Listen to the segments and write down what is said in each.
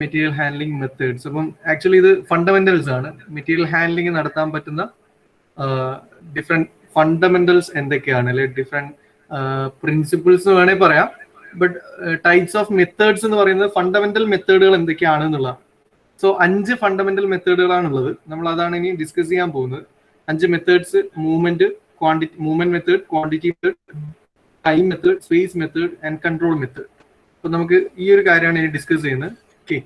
Material handling methods. അപ്പം actually ഇത് fundamentals ആണ്. മെറ്റീരിയൽ ഹാൻഡ്ലിംഗ് നടത്താൻ പറ്റുന്ന ഡിഫറെന്റ് ഫണ്ടമെന്റൽസ് എന്തൊക്കെയാണ്, അല്ലെങ്കിൽ ഡിഫറെന്റ് പ്രിൻസിപ്പിൾസ് വേണേൽ പറയാം. ബട്ട് ടൈപ്സ് ഓഫ് മെത്തേഡ്സ് എന്ന് പറയുന്നത് ഫണ്ടമെന്റൽ മെത്തേഡുകൾ എന്തൊക്കെയാണ് എന്നുള്ളതാണ്. സോ 5 ഫണ്ടമെന്റൽ മെത്തേഡുകളാണുള്ളത്. നമ്മൾ അതാണ് ഇനി ഡിസ്കസ് ചെയ്യാൻ പോകുന്നത്. 5 methods: movement, quantity, movement method, quantity method, time method, space method and control method. അപ്പൊ നമുക്ക് ഈ ഒരു കാര്യമാണ് ഇനി ഡിസ്കസ് ചെയ്യുന്നത്. ഓക്കെ,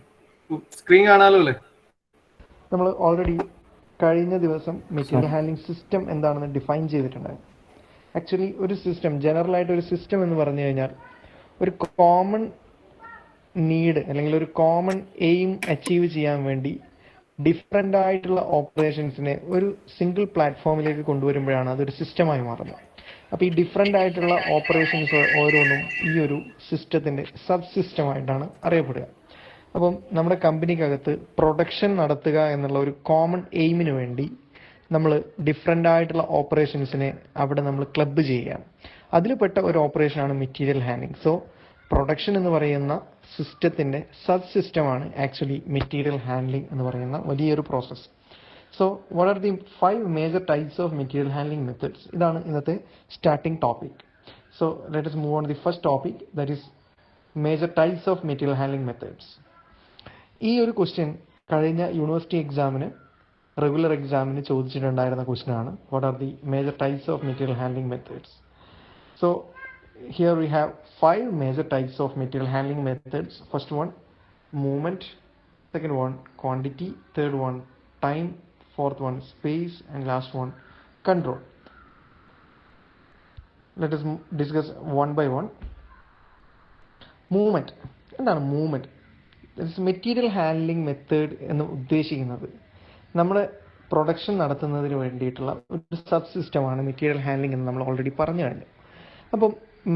സ്ക്രീൻ കാണാലോ അല്ലേ? നമ്മൾ ഓൾറെഡി കഴിഞ്ഞ ദിവസം മെറ്റീരിയൽ ഹാൻഡ്ലിംഗ് സിസ്റ്റം എന്താണെന്ന് ഡിഫൈൻ ചെയ്തിട്ടുണ്ടായിരുന്നു. ആക്ച്വലി ഒരു സിസ്റ്റം, ജനറൽ ആയിട്ട് ഒരു സിസ്റ്റം എന്ന് പറഞ്ഞു കഴിഞ്ഞാൽ ഒരു കോമൺ നീഡ് അല്ലെങ്കിൽ ഒരു കോമൺ എയിം അച്ചീവ് ചെയ്യാൻ വേണ്ടി ഡിഫറെൻ്റ് ആയിട്ടുള്ള ഓപ്പറേഷൻസിനെ ഒരു സിംഗിൾ പ്ലാറ്റ്ഫോമിലേക്ക് കൊണ്ടുവരുമ്പോഴാണ് അതൊരു സിസ്റ്റമായി മാറുന്നത്. അപ്പോൾ ഈ ഡിഫറെൻ്റ് ആയിട്ടുള്ള ഓപ്പറേഷൻസ് ഓരോന്നും ഈ ഒരു സിസ്റ്റത്തിൻ്റെ സബ് സിസ്റ്റമായിട്ടാണ് അറിയപ്പെടുക. അപ്പം നമ്മുടെ കമ്പനിക്കകത്ത് പ്രൊഡക്ഷൻ നടത്തുക എന്നുള്ള ഒരു കോമൺ എയിമിന് വേണ്ടി നമ്മൾ ഡിഫറെൻ്റ് ആയിട്ടുള്ള ഓപ്പറേഷൻസിനെ അവിടെ നമ്മൾ ക്ലബ്ബ് ചെയ്യുകയാണ്. അതിൽപ്പെട്ട ഒരു ഓപ്പറേഷനാണ് മെറ്റീരിയൽ ഹാൻഡ്ലിംഗ്. സോ പ്രൊഡക്ഷൻ എന്ന് പറയുന്ന സിസ്റ്റത്തിൻ്റെ സബ് സിസ്റ്റമാണ് ആക്ച്വലി മെറ്റീരിയൽ ഹാൻഡ്ലിംഗ് എന്ന് പറയുന്ന വലിയൊരു process. So what are the 5 major types of material handling methods? ഇതാണ് ഇന്നത്തെ starting topic. So let us move on the first topic, that is major types of material handling methods. ഈ ഒരു question കഴിഞ്ഞ university എക്സാമിന്, regular എക്സാമിന് ചോദിച്ചിട്ടുണ്ടായിരുന്ന question ആണ്. What are the major types of material handling methods? So here we have 5 major types of material handling methods. First one movement, second one quantity, third one time, fourth one space, and last one control. Let us discuss one by one. Movement. എന്താണ് movement? Material handling method എന്ന് ഉദ്ദേശിക്കുന്നത് നമ്മുടെ production നടത്തുന്നതിന് വേണ്ടിയിട്ടുള്ള ഒരു sub സിസ്റ്റമാണ് material handling എന്ന് നമ്മൾ ഓൾറെഡി പറഞ്ഞു കഴിഞ്ഞു. അപ്പം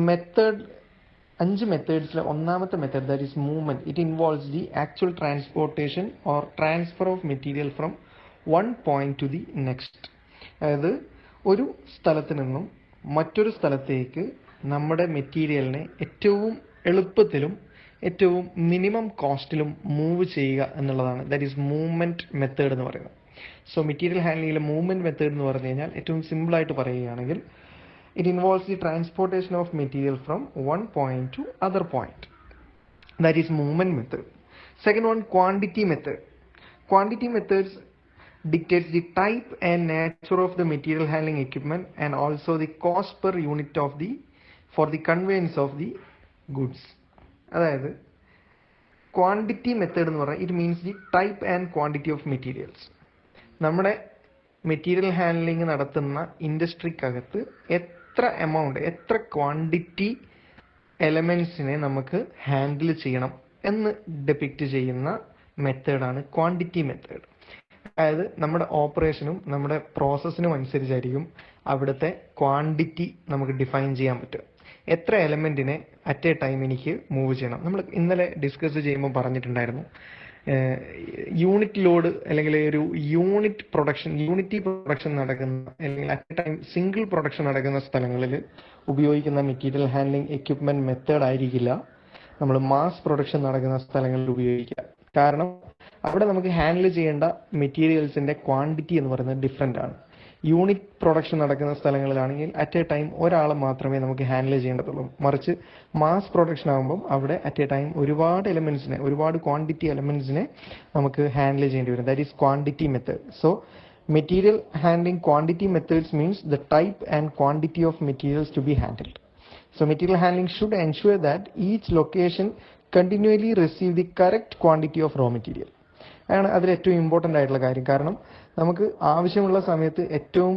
മെത്തേഡ് 5 മെത്തേഡ്സിലെ ഒന്നാമത്തെ method, that is movement. It involves the actual transportation or transfer of material from one point two the next. അതായത് ഒരു സ്ഥലത്ത് നിന്നും മറ്റൊരു സ്ഥലത്തേക്ക് നമ്മുടെ മെറ്റീരിയലിനെ ഏറ്റവും എളുപ്പത്തിലും ഏറ്റവും മിനിമം കോസ്റ്റിലും മൂവ് ചെയ്യുക എന്നുള്ളതാണ്, ദാറ്റ് ഈസ് മൂവ്മെന്റ് മെത്തേഡ് എന്ന് പറയുന്നത്. സോ മെറ്റീരിയൽ ഹാൻഡ്ലിംഗിലെ മൂവ്മെന്റ് മെത്തേഡ് എന്ന് പറഞ്ഞു കഴിഞ്ഞാൽ ഏറ്റവും സിമ്പിളായിട്ട് പറയുകയാണെങ്കിൽ it involves the transportation of material from one point two other point. That is movement method. Second one quantity method. Quantity methods dictates the type and nature of the material handling equipment and also the cost per unit of the for the conveyance of the goods. അതായത് quantity method എന്ന് പറഞ്ഞാൽ it means the type and quantity of materials. നമ്മുടെ material handling നടത്തുന്ന ഇൻഡസ്ട്രിക്കകത്ത് എത്ര amount, എത്ര quantity എലമെൻസിനെ നമുക്ക് handle ചെയ്യണം എന്ന് ഡെപിക്റ്റ് ചെയ്യുന്ന മെത്തേഡാണ് ക്വാണ്ടിറ്റി മെത്തേഡ്. അതായത് നമ്മുടെ ഓപ്പറേഷനും നമ്മുടെ പ്രോസസ്സിനും അനുസരിച്ചായിരിക്കും അവിടുത്തെ ക്വാണ്ടിറ്റി നമുക്ക് ഡിഫൈൻ ചെയ്യാൻ പറ്റുക. എത്ര എലമെൻറ്റിനെ അറ്റ് എ ടൈം എനിക്ക് മൂവ് ചെയ്യണം. നമ്മൾ ഇന്നലെ ഡിസ്കസ് ചെയ്യുമ്പോൾ പറഞ്ഞിട്ടുണ്ടായിരുന്നു, യൂണിറ്റ് ലോഡ് അല്ലെങ്കിൽ ഒരു യൂണിറ്റി പ്രൊഡക്ഷൻ നടക്കുന്ന അല്ലെങ്കിൽ at a time single production നടക്കുന്ന സ്ഥലങ്ങളിൽ ഉപയോഗിക്കുന്ന മെറ്റീരിയൽ ഹാൻഡ്ലിംഗ് എക്യുപ്മെൻറ്റ് മെത്തേഡ് ആയിരിക്കില്ല നമ്മൾ മാസ് പ്രൊഡക്ഷൻ നടക്കുന്ന സ്ഥലങ്ങളിൽ ഉപയോഗിക്കുക. കാരണം അവിടെ നമുക്ക് ഹാൻഡിൽ ചെയ്യേണ്ട മെറ്റീരിയൽസിൻ്റെ ക്വാണ്ടിറ്റി എന്ന് പറയുന്നത് ഡിഫറെൻ്റ് ആണ്. യൂണിറ്റ് പ്രൊഡക്ഷൻ നടക്കുന്ന സ്ഥലങ്ങളിലാണെങ്കിൽ അറ്റ് എ ടൈം ഒരാൾ മാത്രമേ നമുക്ക് ഹാൻഡിൽ ചെയ്യേണ്ടതുള്ളൂ. മറിച്ച് മാസ് പ്രൊഡക്ഷൻ ആകുമ്പം അവിടെ അറ്റ് എ ടൈം ഒരുപാട് ക്വാണ്ടിറ്റി എലമെൻസിനെ നമുക്ക് ഹാൻഡിൽ ചെയ്യേണ്ടി വരും. That is quantity method. So material handling quantity methods means the type and quantity of materials to be handled. So material handling should ensure that each location continually receive the correct quantity of raw material. അതാണ് അതിൽ ഏറ്റവും important ആയിട്ടുള്ള കാര്യം. കാരണം നമുക്ക് ആവശ്യമുള്ള സമയത്ത് ഏറ്റവും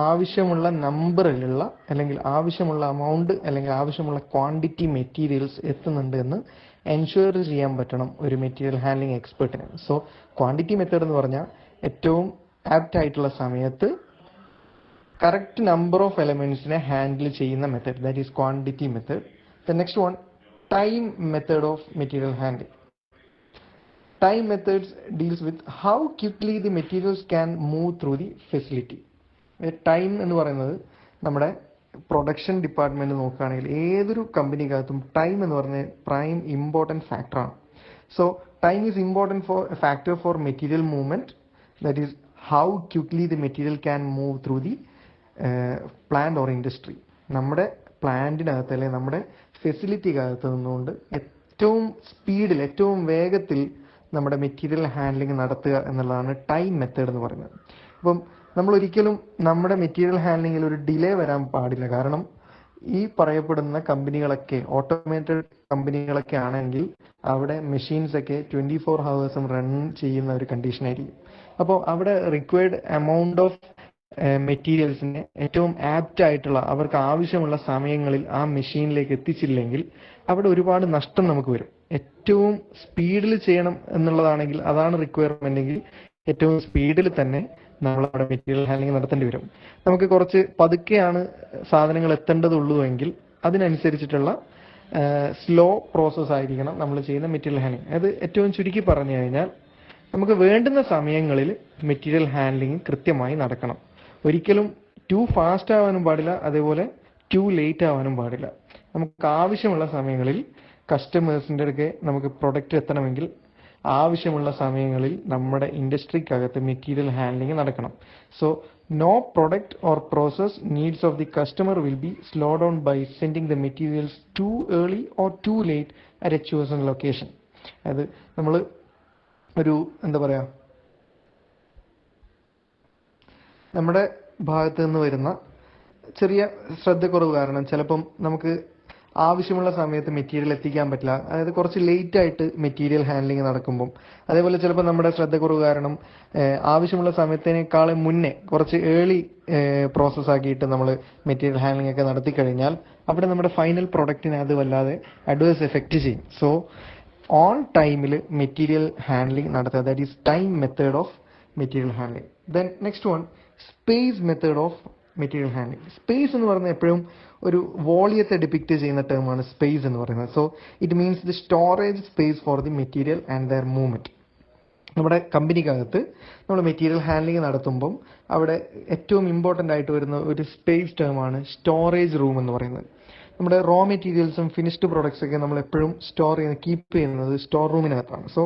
ആവശ്യമുള്ള നമ്പറിലുള്ള അല്ലെങ്കിൽ ആവശ്യമുള്ള എമൗണ്ട് അല്ലെങ്കിൽ ആവശ്യമുള്ള ക്വാണ്ടിറ്റി മെറ്റീരിയൽസ് എത്തുന്നുണ്ട് എന്ന് എൻഷുർ ചെയ്യാൻ പറ്റണം ഒരു മെറ്റീരിയൽ ഹാൻഡ്ലിംഗ് എക്സ്പെർട്ടിന്. സോ ക്വാണ്ടിറ്റി മെത്തേഡ് എന്ന് പറഞ്ഞാൽ ഏറ്റവും ആപ്റ്റ് ആയിട്ടുള്ള സമയത്ത് കറക്റ്റ് നമ്പർ ഓഫ് എലമെൻസിനെ ഹാൻഡിൽ ചെയ്യുന്ന method, that is quantity method. The next one time method of material handling. Time methods deals with how quickly the materials can move through the facility. Time എന്ന് പറയുന്നത് നമ്മുടെ production department നോക്കുകയാണെങ്കിൽ ഏതൊരു കമ്പനിക്കകത്തും time എന്ന് പറഞ്ഞ prime important ഫാക്ടറാണ്. So time is important for a factor for material movement, that is how quickly the material can move through the plant or industry. നമ്മുടെ പ്ലാന്റിനകത്ത് അല്ലെങ്കിൽ നമ്മുടെ ഫെസിലിറ്റിക്കകത്ത് നിന്നുകൊണ്ട് ഏറ്റവും സ്പീഡിൽ ഏറ്റവും വേഗത്തിൽ നമ്മുടെ മെറ്റീരിയൽ ഹാൻഡ്ലിംഗ് നടത്തുക എന്നുള്ളതാണ് ടൈം മെത്തേഡ് എന്ന് പറയുന്നത്. അപ്പം നമ്മൾ ഒരിക്കലും നമ്മുടെ മെറ്റീരിയൽ ഹാൻഡ്ലിങ്ങിൽ ഒരു ഡിലേ വരാൻ പാടില്ല. കാരണം ഈ പറയപ്പെടുന്ന കമ്പനികളൊക്കെ ഓട്ടോമേറ്റഡ് കമ്പനികളൊക്കെ ആണെങ്കിൽ അവിടെ മെഷീൻസ് ഒക്കെ 24 ഹവേഴ്സും റൺ ചെയ്യുന്ന ഒരു കണ്ടീഷൻ ആയിരിക്കും. അപ്പോൾ അവിടെ റിക്വയർഡ് എമൗണ്ട് ഓഫ് മെറ്റീരിയൽസിനെ ഏറ്റവും ആപ്റ്റ് ആയിട്ടുള്ള അവർക്ക് ആവശ്യമുള്ള സമയങ്ങളിൽ ആ മെഷീനിലേക്ക് എത്തിച്ചില്ലെങ്കിൽ അവിടെ ഒരുപാട് നഷ്ടം നമുക്ക് വരും. ഏറ്റവും സ്പീഡിൽ ചെയ്യണം എന്നുള്ളതാണെങ്കിൽ, അതാണ് റിക്വയർമെന്റ് എങ്കിൽ ഏറ്റവും സ്പീഡിൽ തന്നെ നമ്മൾ അവിടെ മെറ്റീരിയൽ ഹാൻഡ്ലിംഗ് നടത്തേണ്ടി വരും. നമുക്ക് കുറച്ച് പതുക്കെയാണ് സാധനങ്ങൾ എത്തേണ്ടതുള്ളൂ എങ്കിൽ അതിനനുസരിച്ചിട്ടുള്ള സ്ലോ പ്രോസസ് ആയിരിക്കണം നമ്മൾ ചെയ്യുന്ന മെറ്റീരിയൽ ഹാൻഡ്ലിംഗ്. അത് ഏറ്റവും ചുരുക്കി പറഞ്ഞു കഴിഞ്ഞാൽ നമുക്ക് വേണ്ടുന്ന സമയങ്ങളിൽ മെറ്റീരിയൽ ഹാൻഡ്ലിംഗ് കൃത്യമായി നടക്കണം. ഒരിക്കലും ടു ഫാസ്റ്റ് ആവാനും പാടില്ല, അതേപോലെ ടു ലേറ്റ് ആവാനും പാടില്ല. നമുക്ക് ആവശ്യമുള്ള സമയങ്ങളിൽ കസ്റ്റമേഴ്സിൻ്റെ അടുക്കെ നമുക്ക് പ്രൊഡക്റ്റ് എത്തണമെങ്കിൽ ആവശ്യമുള്ള സമയങ്ങളിൽ നമ്മുടെ ഇൻഡസ്ട്രിക്കകത്ത് മെറ്റീരിയൽ ഹാൻഡ്ലിംഗ് നടക്കണം. So no product or process needs of the customer will be slow down by sending the materials too early or too late at a chosen location. അത് നമ്മൾ ഒരു എന്താ പറയുക, നമ്മുടെ ഭാഗത്ത് നിന്ന് വരുന്ന ചെറിയ ശ്രദ്ധക്കുറവ് കാരണം ചിലപ്പം നമുക്ക് ആവശ്യമുള്ള സമയത്ത് മെറ്റീരിയൽ എത്തിക്കാൻ പറ്റില്ല. അതായത് കുറച്ച് ലേറ്റ് ആയിട്ട് മെറ്റീരിയൽ ഹാൻഡ്ലിംഗ് നടക്കുമ്പം, അതേപോലെ ചിലപ്പോൾ നമ്മുടെ ശ്രദ്ധക്കുറവ് കാരണം ആവശ്യമുള്ള സമയത്തിനേക്കാളും മുന്നേ കുറച്ച് ഏർലി പ്രോസസ് ആക്കിയിട്ട് നമ്മൾ മെറ്റീരിയൽ ഹാൻഡ്ലിംഗ് ഒക്കെ നടത്തി കഴിഞ്ഞാൽ അവിടെ നമ്മുടെ ഫൈനൽ പ്രൊഡക്റ്റിനെ അത് വല്ലാതെ അഡ്വേഴ്സ് എഫക്റ്റ് ചെയ്യും. സോ ഓൺ ടൈമിൽ മെറ്റീരിയൽ ഹാൻഡ്ലിംഗ് നടത്തുക, that is time method of material handling. Then next one, space method of material handling. Space എന്ന് പറയുന്നത് എപ്പോഴും ഒരു വോളിയത്തെ ഡിപ്പിക്റ്റ് ചെയ്യുന്ന ടേമാണ് സ്പേസ് എന്ന് പറയുന്നത്. So it means the storage space for the material and their movement. നമ്മുടെ കമ്പനിക്കകത്ത് നമ്മൾ മെറ്റീരിയൽ ഹാൻഡ്ലിംഗ് നടത്തുമ്പം അവിടെ ഏറ്റവും ഇമ്പോർട്ടൻ്റ് ആയിട്ട് വരുന്ന ഒരു സ്പേസ് ടേമാണ് സ്റ്റോറേജ് റൂം എന്ന് പറയുന്നത്. നമ്മുടെ റോ മെറ്റീരിയൽസും ഫിനിഷ്ഡ് പ്രോഡക്ട്സ് ഒക്കെ നമ്മൾ എപ്പോഴും കീപ്പ് ചെയ്യുന്നത് സ്റ്റോർ റൂമിനകത്താണ്. സോ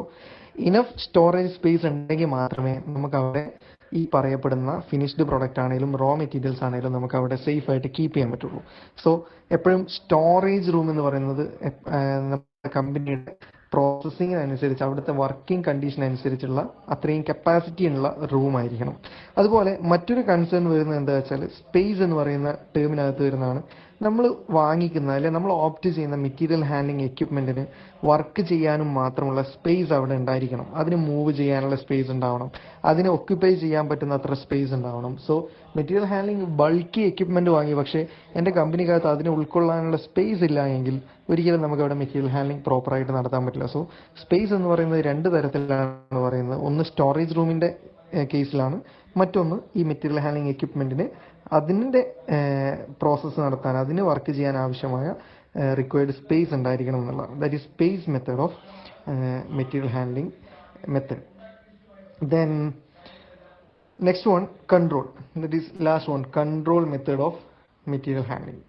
ഇനഫ് സ്റ്റോറേജ് സ്പേസ് ഉണ്ടെങ്കിൽ മാത്രമേ നമുക്ക് അവിടെ ഈ പറയപ്പെടുന്ന ഫിനിഷ്ഡ് പ്രോഡക്റ്റ് ആണെങ്കിലും റോ മെറ്റീരിയൽസ് ആണെങ്കിലും നമുക്ക് അവിടെ സേഫ് ആയിട്ട് കീപ്പ് ചെയ്യാൻ പറ്റുള്ളൂ. സോ എപ്പോഴും സ്റ്റോറേജ് റൂം എന്ന് പറയുന്നത് നമ്മുടെ കമ്പനിയുടെ പ്രോസസ്സിങ്ങിനനുസരിച്ച് അവിടുത്തെ വർക്കിംഗ് കണ്ടീഷൻ അനുസരിച്ചുള്ള അത്രയും കപ്പാസിറ്റി ഉള്ള റൂം ആയിരിക്കണം. അതുപോലെ മറ്റൊരു കൺസേൺ വരുന്നത് എന്താ വെച്ചാൽ, സ്പേസ് എന്ന് പറയുന്ന ടേമിനകത്ത് വരുന്നതാണ് നമ്മൾ വാങ്ങിക്കുന്ന അല്ലെങ്കിൽ നമ്മൾ ഓപ്റ്റ് ചെയ്യുന്ന മെറ്റീരിയൽ ഹാൻഡ്ലിംഗ് എക്യുപ്മെന്റിന് വർക്ക് ചെയ്യാനും മാത്രമുള്ള സ്പേസ് അവിടെ ഉണ്ടായിരിക്കണം. അതിന് മൂവ് ചെയ്യാനുള്ള സ്പേസ് ഉണ്ടാവണം, അതിന് ഒക്യുപ്പൈ ചെയ്യാൻ പറ്റുന്ന അത്ര സ്പേസ് ഉണ്ടാവണം. So material handling bulky equipment വാങ്ങി പക്ഷേ എൻ്റെ കമ്പനിക്കകത്ത് അതിനെ ഉൾക്കൊള്ളാനുള്ള സ്പേസ് ഇല്ല എങ്കിൽ ഒരിക്കലും നമുക്ക് അവിടെ മെറ്റീരിയൽ ഹാൻഡ്ലിംഗ് പ്രോപ്പറായിട്ട് നടത്താൻ പറ്റില്ല. സോ സ്പേസ് എന്ന് പറയുന്നത് രണ്ട് തരത്തിലാണ് പറയുന്നത്. ഒന്ന് സ്റ്റോറേജ് റൂമിൻ്റെ കേസിലാണ്, മറ്റൊന്ന് ഈ മെറ്റീരിയൽ ഹാൻഡ്ലിംഗ് എക്യുപ്മെന്റിന് അതിൻ്റെ പ്രോസസ്സ് നടത്താൻ അതിന് വർക്ക് ചെയ്യാൻ ആവശ്യമായ റിക്വയർഡ് സ്പേസ് ഉണ്ടായിരിക്കണം എന്നുള്ളതാണ്. That is space method of material handling method. Then next one, control. That is last one, control method of material handling.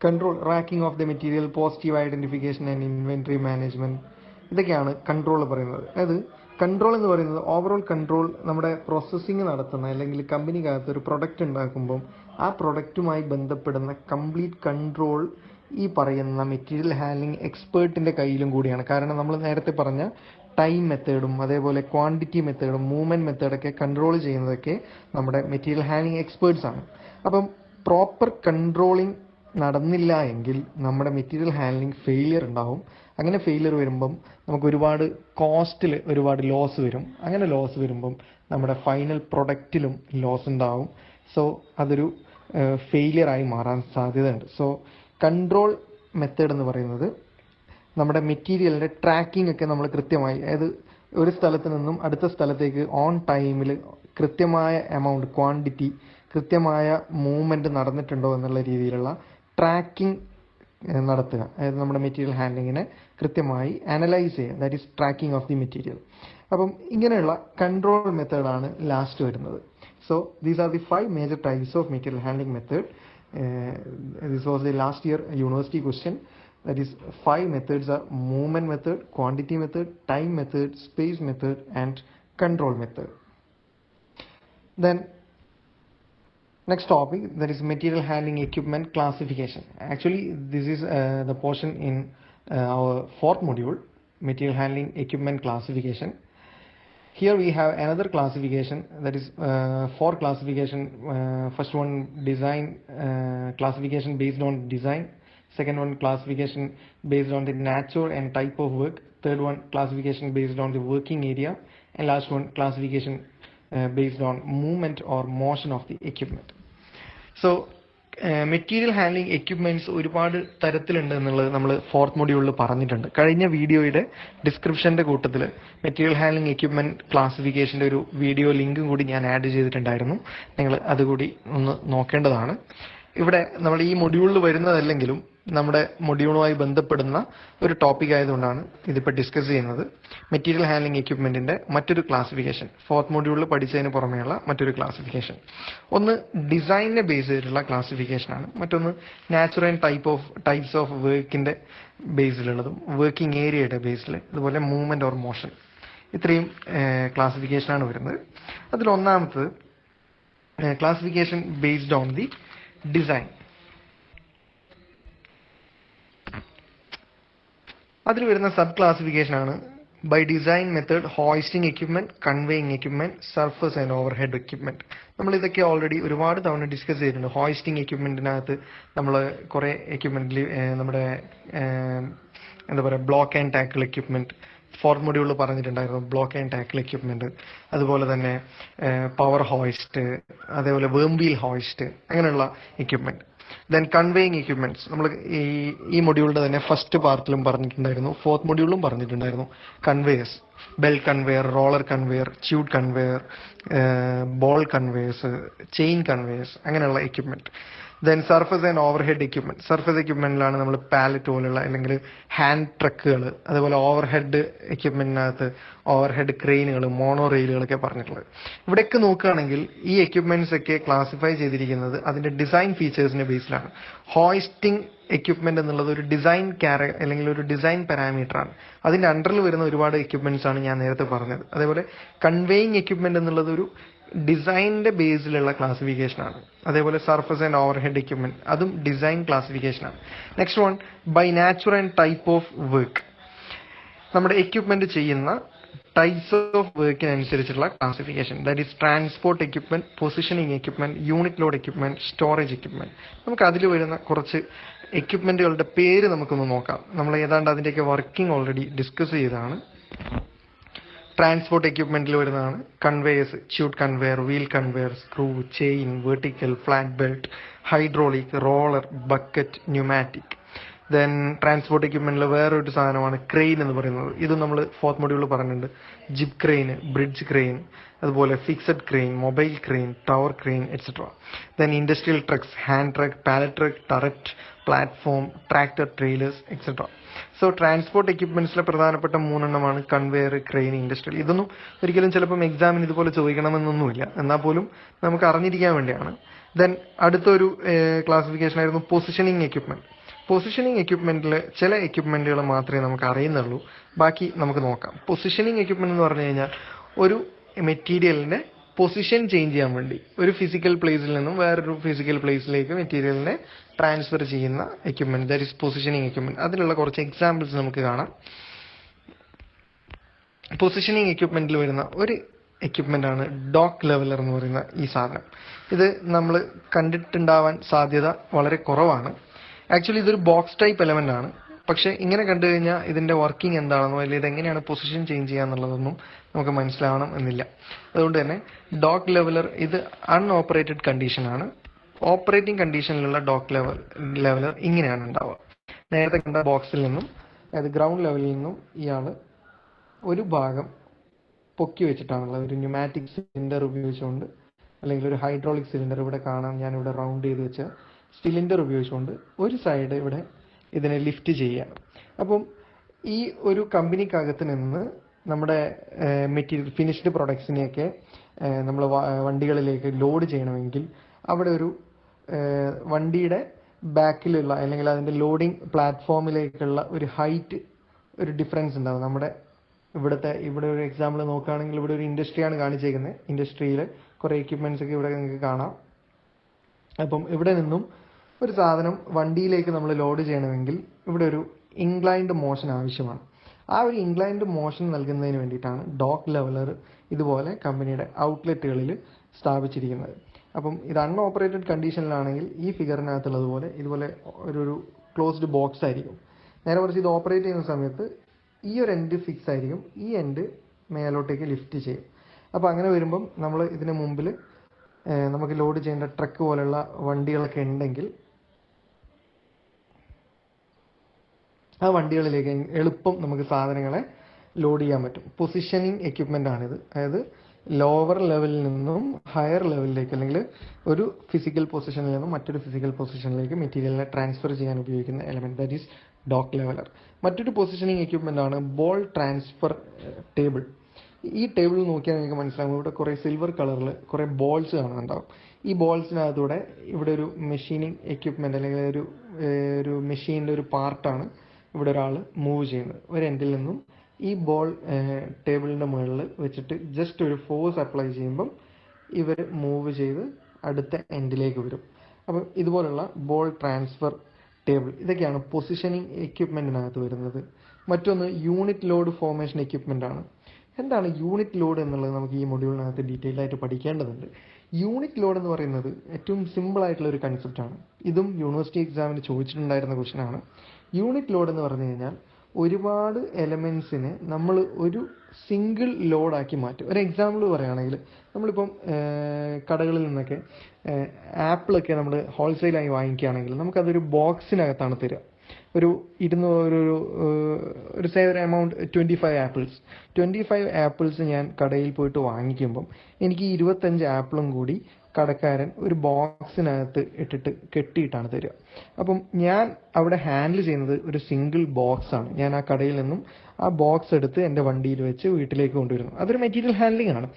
Control, racking of the material, positive identification and inventory management, ഇതൊക്കെയാണ് control പറയുന്നത്. അതായത് control എന്ന് പറയുന്നത് overall control, നമ്മുടെ processing നടത്തുന്ന അല്ലെങ്കിൽ കമ്പനിക്കകത്ത് ഒരു product ഉണ്ടാക്കുമ്പം ആ പ്രൊഡക്റ്റുമായി ബന്ധപ്പെടുന്ന കംപ്ലീറ്റ് കൺട്രോൾ ഈ പറയുന്ന മെറ്റീരിയൽ ഹാൻഡ്ലിംഗ് എക്സ്പേർട്ടിൻ്റെ കയ്യിലും കൂടിയാണ്. കാരണം നമ്മൾ നേരത്തെ പറഞ്ഞ ടൈം മെത്തേഡും അതേപോലെ ക്വാണ്ടിറ്റി മെത്തേഡും മൂവ്മെൻറ്റ് മെത്തേഡൊക്കെ കൺട്രോൾ ചെയ്യുന്നതൊക്കെ നമ്മുടെ മെറ്റീരിയൽ ഹാൻഡ്ലിംഗ് എക്സ്പേർട്സ് ആണ്. അപ്പം പ്രോപ്പർ കൺട്രോളിങ് നടന്നില്ല എങ്കിൽ നമ്മുടെ മെറ്റീരിയൽ ഹാൻഡ്ലിംഗ് ഫെയിലിയർ ഉണ്ടാവും. അങ്ങനെ ഫെയിലിയർ വരുമ്പം നമുക്ക് ഒരുപാട് കോസ്റ്റിൽ ഒരുപാട് ലോസ് വരും. അങ്ങനെ ലോസ് വരുമ്പം നമ്മുടെ ഫൈനൽ പ്രൊഡക്റ്റിലും ലോസ് ഉണ്ടാവും. സോ അതൊരു ഫെയിലിയറായി മാറാൻ സാധ്യതയുണ്ട്. സോ കൺട്രോൾ മെത്തേഡ് എന്ന് പറയുന്നത് നമ്മുടെ മെറ്റീരിയലിൻ്റെ ട്രാക്കിംഗ് ഒക്കെ നമ്മൾ കൃത്യമായി, അതായത് ഒരു സ്ഥലത്ത് നിന്നും അടുത്ത സ്ഥലത്തേക്ക് ഓൺ ടൈമിൽ കൃത്യമായ എമൗണ്ട്, ക്വാണ്ടിറ്റി, കൃത്യമായ മൂവ്മെൻറ്റ് നടന്നിട്ടുണ്ടോ എന്നുള്ള രീതിയിലുള്ള ട്രാക്കിംഗ് നടത്തുക. അതായത് നമ്മുടെ മെറ്റീരിയൽ ഹാൻഡ്ലിങ്ങിനെ കൃത്യമായി അനലൈസ് ചെയ്യുക, that is tracking of the material. അപ്പം ഇങ്ങനെയുള്ള കൺട്രോൾ മെത്തേഡാണ് ലാസ്റ്റ് വരുന്നത്. So these are the 5 major types of material handling method. This was the last year university question. That is, 5 methods are movement method, quantity method, time method, space method, and control method. Then next topic, that is material handling equipment classification. Actually, this is the portion in our fourth module, material handling equipment classification. Here we have another classification, that is four classification. First one, design classification based on design. Second one, classification based on the nature and type of work. Third one, classification based on the working area. And last one, classification based on movement or motion of the equipment. So material handling equipments ഒരുപാട് തരത്തിലുണ്ട് എന്നുള്ളത് നമ്മൾ fourth മൊഡ്യൂളിൽ പറഞ്ഞിട്ടുണ്ട്. കഴിഞ്ഞ വീഡിയോയുടെ ഡിസ്ക്രിപ്ഷന്റെ കൂട്ടത്തിൽ material handling equipment ക്ലാസിഫിക്കേഷന്റെ ഒരു വീഡിയോ ലിങ്കും കൂടി ഞാൻ ആഡ് ചെയ്തിട്ടുണ്ടായിരുന്നു. നിങ്ങൾ അതുകൂടി ഒന്ന് നോക്കേണ്ടതാണ്. ഇവിടെ നമ്മൾ ഈ മൊഡ്യൂളിൽ വരുന്നതല്ലെങ്കിലും നമ്മുടെ മൊഡ്യൂളുമായി ബന്ധപ്പെടുന്ന ഒരു ടോപ്പിക് ആയതുകൊണ്ടാണ് ഇതിപ്പോൾ ഡിസ്കസ് ചെയ്യുന്നത്. മെറ്റീരിയൽ ഹാൻഡ്ലിംഗ് എക്യുപ്മെന്റിന്റെ മറ്റൊരു ക്ലാസിഫിക്കേഷൻ, ഫോർത്ത് മൊഡ്യൂളിൽ പഠിച്ചതിന് പുറമെയുള്ള മറ്റൊരു ക്ലാസിഫിക്കേഷൻ. ഒന്ന് ഡിസൈനിനെ ബേസ് ചെയ്തിട്ടുള്ള ക്ലാസിഫിക്കേഷനാണ്. മറ്റൊന്ന് നാച്ചുറൽ ആൻഡ് ടൈപ്സ് ഓഫ് വർക്കിന്റെ ബേസിലുള്ളതും വർക്കിംഗ് ഏരിയയുടെ ബേസിൽ, അതുപോലെ മൂവ്മെന്റ് ഓർ മോഷൻ. ഇത്രയും ക്ലാസിഫിക്കേഷനാണ് വരുന്നത്. അതിലൊന്നാമത്തത് classification based on the design. അതിൽ വരുന്ന സബ് ക്ലാസിഫിക്കേഷൻ ആണ് by design method hoisting equipment, conveying equipment, surface and overhead equipment. നമ്മൾ ഇതൊക്കെ ഓൾറെഡി ഒരുപാട് തവണ ഡിസ്കസ് ചെയ്തിട്ടുണ്ട്. ഹോയിസ്റ്റിംഗ് എക്യുപ്മെന്റിനകത്ത് നമ്മൾ കുറെ എക്യുപ്മെന്റിൽ നമ്മുടെ എന്താ പറയുക, block and tackle equipment fourth മൊഡ്യൂളിൽ പറഞ്ഞിട്ടുണ്ടായിരുന്നു. ബ്ലോക്ക് ആൻഡ് ടാക്കിൾ എക്യുപ്മെന്റ്, അതുപോലെ തന്നെ പവർ ഹോയിസ്റ്റ്, അതേപോലെ വേംബീൽ ഹോയിസ്റ്റ്, അങ്ങനെയുള്ള എക്യുപ്മെന്റ്. ദെൻ കൺവേയിങ് എക്യുപ്മെന്റ്സ് നമ്മൾ ഈ മൊഡ്യൂളിന്റെ തന്നെ ഫസ്റ്റ് പാർട്ടിലും പറഞ്ഞിട്ടുണ്ടായിരുന്നു, ഫോർത്ത് മൊഡ്യൂളിലും പറഞ്ഞിട്ടുണ്ടായിരുന്നു. Conveyors, belt conveyor, roller conveyor, tube conveyor, ball conveyors, chain conveyors, അങ്ങനെയുള്ള equipment. Then surface and overhead equipment. Surface എക്യുപ്മെന്റിലാണ് നമ്മൾ പാലറ്റ് പോലുള്ള അല്ലെങ്കിൽ ഹാൻഡ് ട്രക്കുകൾ, അതുപോലെ ഓവർ ഹെഡ് എക്യുപ്മെന്റിനകത്ത് ഓവർ ഹെഡ് ക്രെയിനുകൾ, മോണോ റെയിലുകളൊക്കെ പറഞ്ഞിട്ടുള്ളത്. ഇവിടെയൊക്കെ നോക്കുകയാണെങ്കിൽ ഈ എക്യുപ്മെന്റ്സ് ഒക്കെ ക്ലാസിഫൈ ചെയ്തിരിക്കുന്നത് അതിന്റെ ഡിസൈൻ ഫീച്ചേഴ്സിന്റെ ബേസിലാണ്. ഹോയിസ്റ്റിംഗ് എക്യുപ്മെന്റ് എന്നുള്ളത് ഒരു ഡിസൈൻ അല്ലെങ്കിൽ ഒരു ഡിസൈൻ പാരാമീറ്റർ ആണ്. അതിന്റെ അണ്ടറിൽ വരുന്ന ഒരുപാട് എക്യുപ്മെന്റ്സ് ആണ് ഞാൻ നേരത്തെ പറഞ്ഞത്. അതേപോലെ കൺവേയിങ് എക്യുപ്മെന്റ് എന്നുള്ളത് ഒരു ഡിസൈനിന്റെ ബേസിലുള്ള ക്ലാസിഫിക്കേഷൻ ആണ്. അതേപോലെ surface and overhead equipment, അതും ഡിസൈൻ ക്ലാസിഫിക്കേഷൻ ആണ്. Next one, by natural and type of work. നമ്മുടെ എക്യുപ്മെന്റ് ചെയ്യുന്ന ടൈപ്സ് ഓഫ് വർക്കിനനുസരിച്ചുള്ള classification. That is transport equipment, positioning equipment, unit load equipment, storage equipment. നമുക്ക് അതിൽ വരുന്ന കുറച്ച് എക്യുപ്മെന്റുകളുടെ പേര് നമുക്കൊന്ന് നോക്കാം. നമ്മൾ ഏതാണ്ട് അതിന്റെയൊക്കെ വർക്കിംഗ് ഓൾറെഡി ഡിസ്കസ് ചെയ്തതാണ്. ട്രാൻസ്പോർട്ട് എക്യുപ്മെന്റിൽ വരുന്നതാണ് conveyors, tube conveyor, wheel conveyor, screw, chain, vertical, flat belt, hydraulic, roller, bucket, pneumatic. Then transport എക്യുപ്മെന്റിൽ വേറൊരു സാധനമാണ് ക്രെയിൻ എന്ന് പറയുന്നത്. ഇത് നമ്മൾ ഫോർത്ത് മൊഡ്യൂളിൽ പറഞ്ഞിട്ടുണ്ട്. ജിപ്പ് ക്രെയിൻ, ബ്രിഡ്ജ് ക്രെയിൻ, അതുപോലെ fixed crane, mobile crane, tower crane, etcetera. Then industrial trucks, hand truck, pallet truck, turret, platform, tractor, trailers, etcetera. So transport എക്യുപ്മെന്റ്സിലെ പ്രധാനപ്പെട്ട മൂന്നെണ്ണമാണ് കൺവെയർ, ക്രെയിൻ, ഇൻഡസ്ട്രിയൽ. ഇതൊന്നും ഒരിക്കലും ചിലപ്പം എക്സാമിന് ഇതുപോലെ ചോദിക്കണമെന്നൊന്നുമില്ല, എന്നാൽ പോലും നമുക്ക് അറിഞ്ഞിരിക്കാൻ വേണ്ടിയാണ്. ദെൻ അടുത്തൊരു ക്ലാസിഫിക്കേഷൻ ആയിരുന്നു പൊസിഷനിങ് എക്യുപ്മെന്റ്. പൊസിഷനിങ് എക്യുപ്മെന്റിൽ ചില എക്യുപ്മെന്റുകൾ മാത്രമേ നമുക്ക് അറിയുന്നുള്ളൂ, ബാക്കി നമുക്ക് നോക്കാം. പൊസിഷനിങ് എക്യുപ്മെന്റ് എന്ന് പറഞ്ഞു കഴിഞ്ഞാൽ ഒരു മെറ്റീരിയലിന്റെ പൊസിഷൻ ചേഞ്ച് ചെയ്യാൻ വേണ്ടി ഒരു ഫിസിക്കൽ പ്ലേസിൽ നിന്നും വേറൊരു ഫിസിക്കൽ പ്ലേസിലേക്ക് മെറ്റീരിയലിനെ ട്രാൻസ്ഫർ ചെയ്യുന്ന equipment, that is positioning equipment. അതിലുള്ള കുറച്ച് എക്സാമ്പിൾസ് നമുക്ക് കാണാം. പൊസിഷനിങ് എക്യുപ്മെന്റിൽ വരുന്ന ഒരു എക്യുപ്മെന്റ് ആണ് ഡോക്ക് ലെവലർ എന്ന് പറയുന്ന ഈ സാധനം. ഇത് നമ്മൾ കണ്ടിട്ടുണ്ടാവാൻ സാധ്യത വളരെ കുറവാണ്. ആക്ച്വലി ഇതൊരു ബോക്സ് ടൈപ്പ് എലമെന്റ് ആണ്. പക്ഷെ ഇങ്ങനെ കണ്ടു കഴിഞ്ഞാൽ ഇതിന്റെ വർക്കിംഗ് എന്താണെന്നോ അല്ലെങ്കിൽ ഇതെങ്ങനെയാണ് പൊസിഷൻ ചേഞ്ച് ചെയ്യാന്നുള്ളതൊന്നും നമുക്ക് മനസ്സിലാവണം എന്നില്ല. അതുകൊണ്ട് തന്നെ ഡോക്ക് ലെവലർ ഇത് അൺഓപ്പറേറ്റഡ് കണ്ടീഷനാണ്. ഓപ്പറേറ്റിംഗ് കണ്ടീഷനിലുള്ള ഡോക്ക് ലെവലർ ഇങ്ങനെയാണ് ഉണ്ടാവുക. നേരത്തെ കണ്ട ബോക്സിൽ നിന്നും, അതായത് ഗ്രൗണ്ട് ലെവലിൽ നിന്നും ഇയാൾ ഒരു ഭാഗം പൊക്കി വെച്ചിട്ടാണുള്ളത്. ഒരു ന്യൂമാറ്റിക് സിലിണ്ടർ ഉപയോഗിച്ചുകൊണ്ട് അല്ലെങ്കിൽ ഒരു ഹൈഡ്രോളിക് സിലിണ്ടർ ഇവിടെ കാണാം, ഞാനിവിടെ റൗണ്ട് ചെയ്ത് വെച്ച സിലിണ്ടർ ഉപയോഗിച്ചുകൊണ്ട് ഒരു സൈഡ് ഇവിടെ ഇതിനെ ലിഫ്റ്റ് ചെയ്യുക. അപ്പം ഈ ഒരു കമ്പനിക്കകത്ത് നിന്ന് നമ്മുടെ മെറ്റീരിയൽ ഫിനിഷ്ഡ് പ്രൊഡക്ട്സിനെയൊക്കെ നമ്മൾ വണ്ടികളിലേക്ക് ലോഡ് ചെയ്യണമെങ്കിൽ അവിടെ ഒരു വണ്ടിയുടെ ബാക്കിലുള്ള അല്ലെങ്കിൽ അതിൻ്റെ ലോഡിംഗ് പ്ലാറ്റ്ഫോമിലേക്കുള്ള ഒരു ഹൈറ്റ് ഒരു ഡിഫറൻസ് ഉണ്ടാവും. നമ്മുടെ ഇവിടെ ഒരു എക്സാമ്പിൾ നോക്കുകയാണെങ്കിൽ ഇവിടെ ഒരു ഇൻഡസ്ട്രിയാണ് കാണിച്ചേക്കുന്നത്. ഇൻഡസ്ട്രിയിൽ കുറേ എക്യുപ്മെൻറ്റ്സ് ഒക്കെ ഇവിടെ നിങ്ങൾക്ക് കാണാം. അപ്പം ഇവിടെ നിന്നും ഒരു സാധനം വണ്ടിയിലേക്ക് നമ്മൾ ലോഡ് ചെയ്യണമെങ്കിൽ ഇവിടെ ഒരു ഇൻക്ലൈൻഡ് മോഷൻ ആവശ്യമാണ്. ആ ഒരു ഇൻക്ലൈൻഡ് മോഷൻ നൽകുന്നതിന് വേണ്ടിയിട്ടാണ് ഡോക്ക് ലെവലർ ഇതുപോലെ കമ്പനിയുടെ ഔട്ട്ലെറ്റുകളിൽ സ്ഥാപിച്ചിരിക്കുന്നത്. അപ്പം ഇത് അൺഓപ്പറേറ്റഡ് കണ്ടീഷനിലാണെങ്കിൽ ഈ ഫിഗറിനകത്തുള്ളതുപോലെ ഇതുപോലെ ഒരു ക്ലോസ്ഡ് ബോക്സ് ആയിരിക്കും. നേരെ മറിച്ച് ഇത് ഓപ്പറേറ്റ് ചെയ്യുന്ന സമയത്ത് ഈ ഒരു എൻഡ് ഫിക്സ് ആയിരിക്കും, ഈ എൻഡ് മേലോട്ടേക്ക് ലിഫ്റ്റ് ചെയ്യും. അപ്പോൾ അങ്ങനെ വരുമ്പം നമ്മൾ ഇതിന് മുമ്പിൽ നമുക്ക് ലോഡ് ചെയ്യേണ്ട ട്രക്ക് പോലെയുള്ള വണ്ടികളൊക്കെ ഉണ്ടെങ്കിൽ ആ വണ്ടികളിലേക്ക് എളുപ്പം നമുക്ക് സാധനങ്ങളെ ലോഡ് ചെയ്യാൻ പറ്റും. പൊസിഷനിങ് എക്യുപ്മെൻ്റ് ആണിത്. അതായത് ലോവർ ലെവലിൽ നിന്നും ഹയർ ലെവലിലേക്ക് അല്ലെങ്കിൽ ഒരു ഫിസിക്കൽ പൊസിഷനിൽ നിന്നും മറ്റൊരു ഫിസിക്കൽ പൊസിഷനിലേക്ക് മെറ്റീരിയലിനെ ട്രാൻസ്ഫർ ചെയ്യാൻ ഉപയോഗിക്കുന്ന element, that is dock leveller. മറ്റൊരു പൊസിഷനിങ് എക്യുപ്മെൻ്റ് ആണ് ബോൾ ട്രാൻസ്ഫർ ടേബിൾ. ഈ ടേബിൾ നോക്കിയാൽ നിങ്ങൾക്ക് മനസ്സിലാകും ഇവിടെ കുറേ സിൽവർ കളറിൽ കുറേ ബോൾസ് കാണുന്നുണ്ടാവും. ഈ ബോൾസിനകത്തൂടെ ഇവിടെ ഒരു മെഷീനിങ് എക്യുപ്മെൻ്റ് അല്ലെങ്കിൽ ഒരു മെഷീൻ്റെ ഒരു പാർട്ടാണ് ഇവിടെ ഒരാൾ മൂവ് ചെയ്യുന്നത്. ഒരു എൻഡിൽ നിന്നും ഈ ബോൾ ടേബിളിൻ്റെ മുകളിൽ വെച്ചിട്ട് ജസ്റ്റ് ഒരു ഫോഴ്സ് അപ്ലൈ ചെയ്യുമ്പം ഇവർ മൂവ് ചെയ്ത് അടുത്ത എൻഡിലേക്ക് വരും. അപ്പം ഇതുപോലുള്ള ബോൾ ട്രാൻസ്ഫർ ടേബിൾ ഇതൊക്കെയാണ് പൊസിഷനിങ് എക്യുപ്മെൻറ്റിനകത്ത് വരുന്നത്. മറ്റൊന്ന് യൂണിറ്റ് ലോഡ് ഫോർമേഷൻ എക്യുപ്മെൻ്റ് ആണ്. എന്താണ് യൂണിറ്റ് ലോഡ് എന്നുള്ളത് നമുക്ക് ഈ മൊഡ്യൂളിനകത്ത് ഡീറ്റെയിൽ ആയിട്ട് പഠിക്കേണ്ടതുണ്ട്. യൂണിറ്റ് ലോഡ് എന്ന് പറയുന്നത് ഏറ്റവും സിമ്പിൾ ആയിട്ടുള്ള ഒരു കൺസെപ്റ്റാണ്. ഇതും യൂണിവേഴ്സിറ്റി എക്സാമിന് ചോദിച്ചിട്ടുണ്ടായിരുന്ന ക്വസ്റ്റനാണ്. യൂണിറ്റ് ലോഡ് എന്ന് പറഞ്ഞു കഴിഞ്ഞാൽ ഒരുപാട് എലമെൻസിനെ നമ്മൾ ഒരു സിംഗിൾ ലോഡാക്കി മാറ്റും. ഒരു എക്സാമ്പിൾ പറയുകയാണെങ്കിൽ നമ്മളിപ്പം കടകളിൽ നിന്നൊക്കെ ആപ്പിളൊക്കെ നമ്മൾ ഹോൾസെയിലായി വാങ്ങിക്കുകയാണെങ്കിൽ നമുക്കതൊരു ബോക്സിനകത്താണ് തരിക. ഒരു സേ ഒരു എമൗണ്ട് 25 ആപ്പിൾസ് ഞാൻ കടയിൽ പോയിട്ട് വാങ്ങിക്കുമ്പം എനിക്ക് 25 ആപ്പിളും കൂടി കടക്കാരൻ ഒരു ബോക്സിനകത്ത് ഇട്ടിട്ട് കെട്ടിയിട്ടാണ് തരിക. അപ്പം ഞാൻ അവിടെ ഹാൻഡിൽ ചെയ്യുന്നത് ഒരു സിംഗിൾ ബോക്സ് ആണ്. ഞാൻ ആ കടയിൽ നിന്നും ആ ബോക്സ് എടുത്ത് എൻ്റെ വണ്ടിയിൽ വെച്ച് വീട്ടിലേക്ക് കൊണ്ടുവരുന്നു. അതൊരു മെറ്റീരിയൽ ഹാൻഡ്ലിംഗ് ആണ്.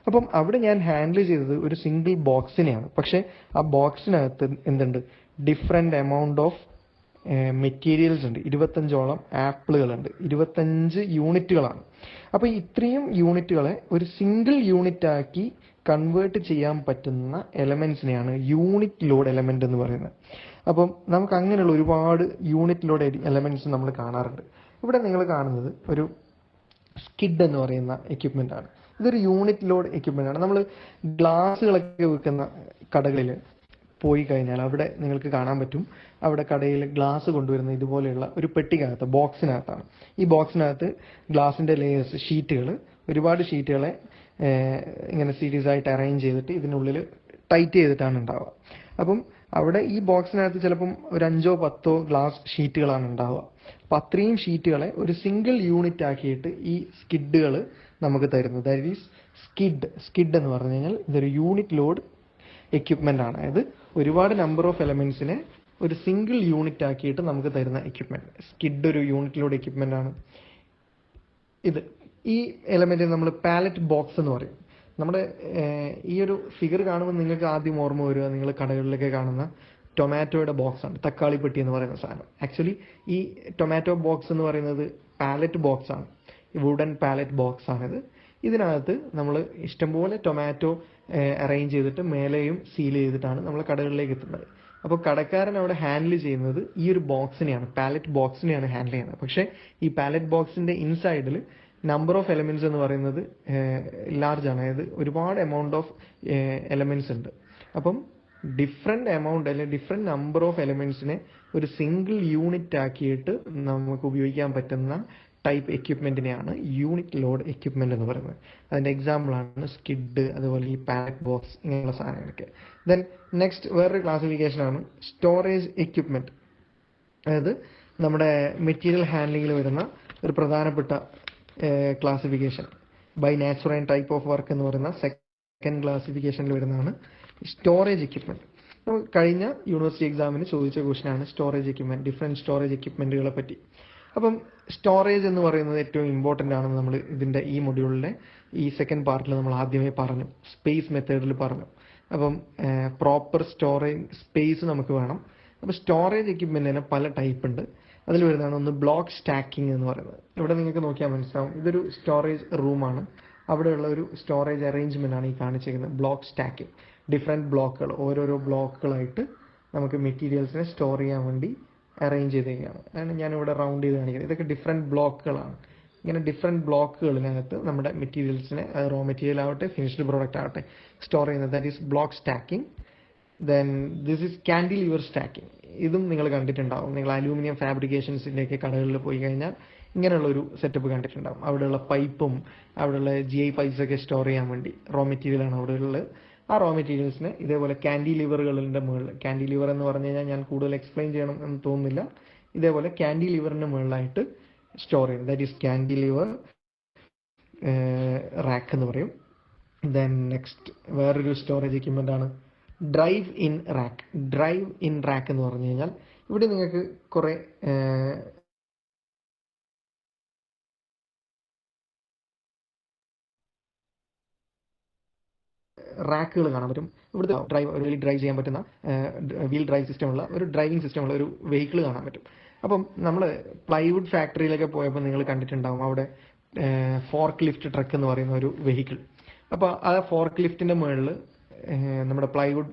അപ്പം അവിടെ ഞാൻ ഹാൻഡിൽ ചെയ്തത് ഒരു സിംഗിൾ ബോക്സിനെയാണ്. പക്ഷേ ആ ബോക്സിനകത്ത് എന്തുണ്ട്, ഡിഫറെൻ്റ് എമൗണ്ട് ഓഫ് മെറ്റീരിയൽസ് ഉണ്ട്. 25ഓളം ആപ്പിളുകളുണ്ട്, 25 യൂണിറ്റുകളാണ്. അപ്പോൾ ഇത്രയും യൂണിറ്റുകളെ ഒരു സിംഗിൾ യൂണിറ്റ് ആക്കി കൺവേർട്ട് ചെയ്യാൻ പറ്റുന്ന എലമെൻസിനെയാണ് യൂണിറ്റ് ലോഡ് എലമെൻ്റ് എന്ന് പറയുന്നത്. അപ്പം നമുക്ക് അങ്ങനെയുള്ള ഒരുപാട് യൂണിറ്റ് ലോഡ് എലമെൻറ്റ്സ് നമ്മൾ കാണാറുണ്ട്. ഇവിടെ നിങ്ങൾ കാണുന്നത് ഒരു സ്കിഡ് എന്ന് പറയുന്ന എക്യുപ്മെൻ്റ് ആണ്. ഇതൊരു യൂണിറ്റ് ലോഡ് എക്യുപ്മെൻ്റ് ആണ്. നമ്മൾ ഗ്ലാസ്സുകളൊക്കെ വിൽക്കുന്ന കടകളിൽ പോയി കഴിഞ്ഞാൽ അവിടെ നിങ്ങൾക്ക് കാണാൻ പറ്റും, അവിടെ കടയിൽ ഗ്ലാസ് കൊണ്ടുവരുന്ന ഇതുപോലെയുള്ള ഒരു പെട്ടിക്കകത്ത് ബോക്സിനകത്താണ്. ഈ ബോക്സിനകത്ത് ഗ്ലാസിൻ്റെ ലെയേഴ്സ് ഒരുപാട് ഷീറ്റുകളെ ഇങ്ങനെ സീരീസ് ആയിട്ട് അറേഞ്ച് ചെയ്തിട്ട് ഇതിനുള്ളിൽ ടൈറ്റ് ചെയ്തിട്ടാണ് ഉണ്ടാവുക. അപ്പം അവിടെ ഈ ബോക്സിനകത്ത് ചിലപ്പം ഒരു 5-10 ഗ്ലാസ് ഷീറ്റുകളാണ് ഉണ്ടാവുക. അപ്പം അത്രയും ഷീറ്റുകളെ ഒരു സിംഗിൾ യൂണിറ്റ് ആക്കിയിട്ട് ഈ സ്കിഡുകൾ നമുക്ക് തരുന്നത്. ദാറ്റ് ഈസ് സ്കിഡ് എന്ന് പറഞ്ഞു കഴിഞ്ഞാൽ ഇതൊരു യൂണിറ്റ് ലോഡ് എക്യുപ്മെൻ്റ് ആണ്. അതായത് ഒരുപാട് നമ്പർ ഓഫ് എലമെൻസിനെ ഒരു സിംഗിൾ യൂണിറ്റ് ആക്കിയിട്ട് നമുക്ക് തരുന്ന എക്യുപ്മെൻറ്റ്. സ്കിഡ് ഒരു യൂണിറ്റ് ലോഡ് എക്യുപ്മെൻ്റ് ആണ്. ഈ എലമെൻറ്റിന് നമ്മൾ പാലറ്റ് ബോക്സ് എന്ന് പറയും. നമ്മുടെ ഈ ഒരു ഫിഗർ കാണുമ്പോൾ നിങ്ങൾക്ക് ആദ്യം ഓർമ്മ വരിക നിങ്ങൾ കടകളിലൊക്കെ കാണുന്ന ടൊമാറ്റോയുടെ ബോക്സ് ആണ്, തക്കാളി പെട്ടി എന്ന് പറയുന്ന സാധനം. ആക്ച്വലി ഈ ടൊമാറ്റോ ബോക്സ് എന്ന് പറയുന്നത് പാലറ്റ് ബോക്സ് ആണ്, വുഡൻ പാലറ്റ് ബോക്സ് ആണിത്. ഇതിനകത്ത് നമ്മൾ ഇഷ്ടംപോലെ ടൊമാറ്റോ അറേഞ്ച് ചെയ്തിട്ട് മേലെയും സീൽ ചെയ്തിട്ടാണ് നമ്മൾ കടകളിലേക്ക് എത്തുന്നത്. അപ്പോൾ കടക്കാരൻ അവിടെ ഹാൻഡിൽ ചെയ്യുന്നത് ഈ ഒരു ബോക്സിനെയാണ്, പാലറ്റ് ബോക്സിനെയാണ് ഹാൻഡിൽ ചെയ്യുന്നത്. പക്ഷേ ഈ പാലറ്റ് ബോക്സിൻ്റെ ഇൻസൈഡിൽ നമ്പർ ഓഫ് എലമെൻറ്റ്സ് എന്ന് പറയുന്നത് ലാർജ് ആണ്. അതായത് ഒരുപാട് എമൗണ്ട് ഓഫ് എലമെൻറ്റ്സ് ഉണ്ട്. അപ്പം ഡിഫറെൻ്റ് എമൗണ്ട് അല്ലെങ്കിൽ ഡിഫറെൻ്റ് നമ്പർ ഓഫ് എലമെൻറ്റ്സിനെ ഒരു സിംഗിൾ യൂണിറ്റ് ആക്കിയിട്ട് നമുക്ക് ഉപയോഗിക്കാൻ പറ്റുന്ന ടൈപ്പ് എക്യുപ്മെൻറ്റിനെയാണ് യൂണിറ്റ് ലോഡ് എക്യുപ്മെൻ്റ് എന്ന് പറയുന്നത്. അതിൻ്റെ എക്സാമ്പിളാണ് സ്കിഡ്, അതുപോലെ ഈ പാലറ്റ് ബോക്സ്, ഇങ്ങനെയുള്ള സാധനങ്ങളൊക്കെ. ദെൻ നെക്സ്റ്റ് വേറൊരു ക്ലാസിഫിക്കേഷനാണ് സ്റ്റോറേജ് എക്യുപ്മെൻറ്റ്. അതായത് നമ്മുടെ മെറ്റീരിയൽ ഹാൻഡ്ലിങ്ങിൽ വരുന്ന ഒരു പ്രധാനപ്പെട്ട classification by nature and type of work എന്ന് പറയുന്ന സെക്കൻഡ് ക്ലാസിഫിക്കേഷനിൽ വരുന്നതാണ് സ്റ്റോറേജ് എക്യുപ്മെൻറ്റ്. കഴിഞ്ഞ യൂണിവേഴ്സിറ്റി എക്സാമിന് ചോദിച്ച ക്വസ്റ്റനാണ് സ്റ്റോറേജ് എക്യുപ്മെൻറ്റ്, ഡിഫറെൻറ്റ് സ്റ്റോറേജ് എക്യുപ്മെൻറ്റുകളെ പറ്റി. അപ്പം സ്റ്റോറേജ് എന്ന് പറയുന്നത് ഏറ്റവും ഇമ്പോർട്ടൻ്റ് ആണെന്ന് നമ്മൾ ഇതിൻ്റെ ഈ മൊഡ്യൂളിലെ ഈ സെക്കൻഡ് പാർട്ടിൽ നമ്മൾ ആദ്യമേ പറഞ്ഞു, സ്പേസ് മെത്തേഡിൽ പറഞ്ഞു. അപ്പം പ്രോപ്പർ സ്റ്റോറേജ് സ്പേസ് നമുക്ക് വേണം. അപ്പോൾ സ്റ്റോറേജ് എക്യുപ്മെൻറ്റിന് പല ടൈപ്പ് ഉണ്ട്. അതിൽ വരുന്നതാണ് ഒന്ന് ബ്ലോക്ക് സ്റ്റാക്കിംഗ് എന്ന് പറയുന്നത്. ഇവിടെ നിങ്ങൾക്ക് നോക്കിയാൽ മനസ്സിലാവും, ഇതൊരു സ്റ്റോറേജ് റൂമാണ്. അവിടെയുള്ള ഒരു സ്റ്റോറേജ് അറേഞ്ച്മെൻ്റ് ആണ് ഈ കാണിച്ചിരിക്കുന്നത് ബ്ലോക്ക് സ്റ്റാക്കിംഗ്. ഡിഫറെൻറ്റ് ബ്ലോക്കുകൾ, ഓരോരോ ബ്ലോക്കുകളായിട്ട് നമുക്ക് മെറ്റീരിയൽസിനെ സ്റ്റോർ ചെയ്യാൻ വേണ്ടി അറേഞ്ച് ചെയ്തേക്കുകയാണ്. അതാണ് ഞാനിവിടെ റൗണ്ട് ചെയ്ത് കാണിക്കുന്നത്. ഇതൊക്കെ ഡിഫറെൻറ്റ് ബ്ലോക്കുകളാണ്. ഇങ്ങനെ ഡിഫറെൻറ്റ് ബ്ലോക്കുകളിനകത്ത് നമ്മുടെ മെറ്റീരിയൽസിനെ, റോ മെറ്റീരിയൽ ആവട്ടെ ഫിനിഷ്ഡ് പ്രോഡക്റ്റ് ആവട്ടെ, സ്റ്റോർ ചെയ്യുന്നത്. That is block stacking. Then this is cantilever stacking. ഇതും നിങ്ങൾ കണ്ടിട്ടുണ്ടാവും. നിങ്ങൾ അലൂമിനിയം ഫാബ്രിക്കേഷൻസിൻ്റെയൊക്കെ കടകളിൽ പോയി കഴിഞ്ഞാൽ ഇങ്ങനെയുള്ളൊരു സെറ്റപ്പ് കണ്ടിട്ടുണ്ടാവും. അവിടെയുള്ള പൈപ്പും അവിടെയുള്ള GI പൈപ്പ്സൊക്കെ സ്റ്റോർ ചെയ്യാൻ വേണ്ടി റോ മെറ്റീരിയലാണ് അവിടെ ഉള്ളത്. ആ റോ മെറ്റീരിയൽസിന് ഇതേപോലെ കാൻഡിലിവറുകളുടെ മുകളിൽ, കാൻഡിലിവർ എന്ന് പറഞ്ഞു കഴിഞ്ഞാൽ ഞാൻ കൂടുതൽ എക്സ്പ്ലെയിൻ ചെയ്യണം എന്ന് തോന്നുന്നില്ല, ഇതേപോലെ കാൻഡിലിവറിൻ്റെ മുകളിലായിട്ട് സ്റ്റോർ ചെയ്യും. ദാറ്റ് ഈസ് കാൻഡിലിവർ റാക്ക് എന്ന് പറയും. ദെൻ നെക്സ്റ്റ് വേറൊരു സ്റ്റോറേജ് എക്യുപ്മെൻ്റ് ആണ് drive in rack. Drive in rack എന്ന് പറഞ്ഞു കഴിഞ്ഞാൽ ഇവിടെ നിങ്ങൾക്ക് കുറേ റാക്കുകൾ കാണാൻ പറ്റും. ഇവിടുത്തെ ഡ്രൈവ് ചെയ്യാൻ പറ്റുന്ന വീൽ ഡ്രൈവ് സിസ്റ്റമുള്ള ഒരു ഡ്രൈവിംഗ് സിസ്റ്റമുള്ള ഒരു വെഹിക്കിൾ കാണാൻ പറ്റും. അപ്പം നമ്മൾ പ്ലൈവുഡ് ഫാക്ടറിയിലൊക്കെ പോയപ്പോൾ നിങ്ങൾ കണ്ടിട്ടുണ്ടാവും അവിടെ ഫോർക്ക് ലിഫ്റ്റ് ട്രക്ക് എന്ന് പറയുന്ന ഒരു വെഹിക്കിൾ. അപ്പോൾ ആ ഫോർക്ക് ലിഫ്റ്റിൻ്റെ മുകളിൽ നമ്മുടെ പ്ലൈവുഡ്